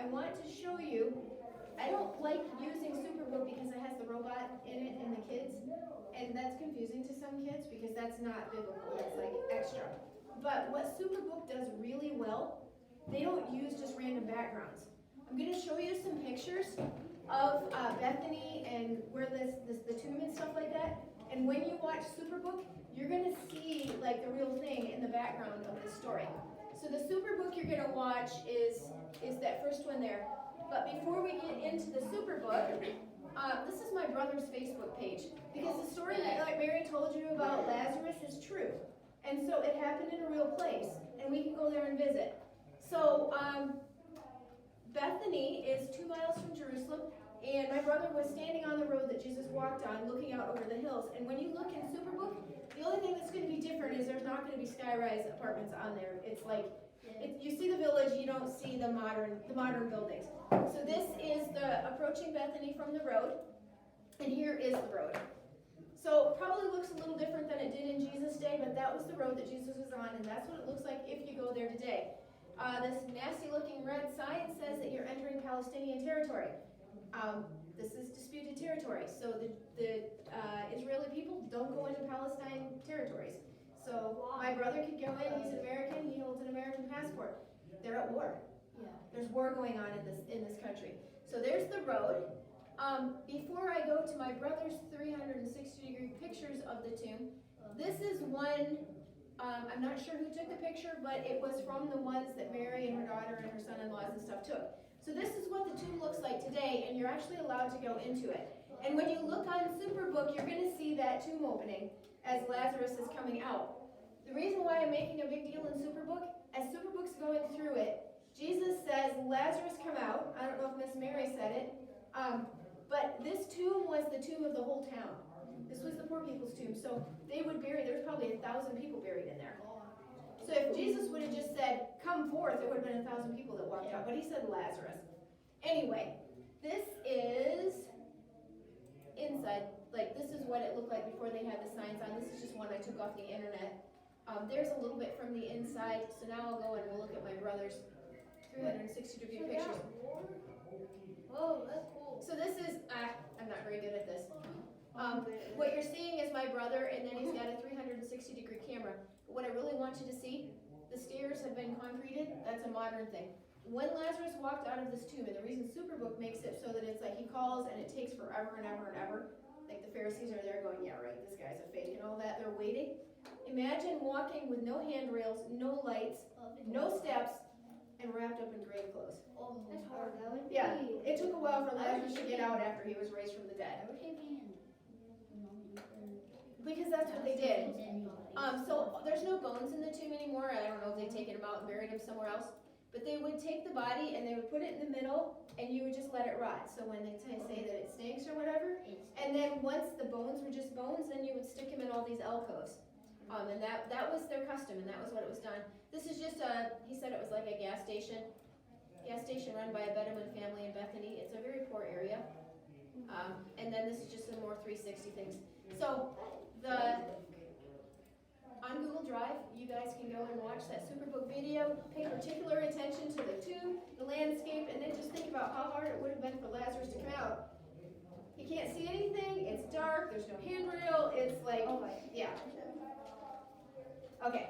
I want to show you, I don't like using Superbook because it has the robot in it and the kids, and that's confusing to some kids because that's not biblical, that's like extra. But what Superbook does really well, they don't use just random backgrounds. I'm going to show you some pictures of Bethany and where the tomb and stuff like that. And when you watch Superbook, you're going to see like the real thing in the background of this story. So the Superbook you're going to watch is that first one there. But before we get into the Superbook, this is my brother's Facebook page. Because the story that like Mary told you about Lazarus is true. And so it happened in a real place. And we can go there and visit. So Bethany is 2 miles from Jerusalem. And my brother was standing on the road that Jesus walked on, looking out over the hills. And when you look in Superbook, the only thing that's going to be different is there's not going to be sky-rise apartments on there. It's like, you see the village, you don't see the modern buildings. So this is the approaching Bethany from the road, and here is the road. So it probably looks a little different than it did in Jesus' day, but that was the road that Jesus was on, and that's what it looks like if you go there today. This nasty-looking red sign says that you're entering Palestinian territory. This is disputed territory, so the Israeli people don't go into Palestine territories. So my brother could go in, he's an American, he holds an American passport. They're at war. Yeah. There's war going on in this country. So there's the road. Before I go to my brother's 360-degree pictures of the tomb, this is one, I'm not sure who took the picture, but it was from the ones that Mary and her daughter and her son-in-laws and stuff took. So this is what the tomb looks like today, and you're actually allowed to go into it. And when you look on Superbook, you're going to see that tomb opening as Lazarus is coming out. The reason why I'm making a big deal in Superbook, as Superbook's going through it, Jesus says, Lazarus, come out. I don't know if Miss Mary said it, but this tomb was the tomb of the whole town. This was the poor people's tomb. So they would bury, there's probably 1,000 people buried in there. So if Jesus would have just said, come forth, there would have been 1,000 people that walked out. But he said Lazarus. Anyway, this is inside. Like, this is what it looked like before they had the signs on. This is just one I took off the internet. There's a little bit from the inside. So now I'll go and we'll look at my brother's 360-degree pictures. Whoa, that's cool. So this is, I'm not very good at this. What you're seeing is my brother, and then he's got a 360-degree camera. But what I really want you to see, the stairs have been concreted. That's a modern thing. When Lazarus walked out of this tomb, and the reason Superbook makes it so that it's like he calls and it takes forever and ever and ever, like the Pharisees are there going, yeah, right, this guy's a fake and all that, they're waiting. Imagine walking with no handrails, no lights, no steps, and wrapped up in grave clothes. Oh, that's hard. That would be. Yeah, it took a while for Lazarus to get out after he was raised from the dead. Because that's what they did. So there's no bones in the tomb anymore. I don't know if they've taken him out and buried him somewhere else. But they would take the body and they would put it in the middle and you would just let it rot. So when they say that it stinks or whatever, and then once the bones were just bones, then you would stick him in all these alcoves. And that was their custom, and that was what it was done. This is just he said it was like a gas station run by a Bedouin family in Bethany. It's a very poor area. And then this is just some more 360 things. So on Google Drive, you guys can go and watch that Superbook video, pay particular attention to the tomb, the landscape, and then just think about how hard it would have been for Lazarus to come out. You can't see anything, it's dark, there's no handrail, it's like, yeah. Okay.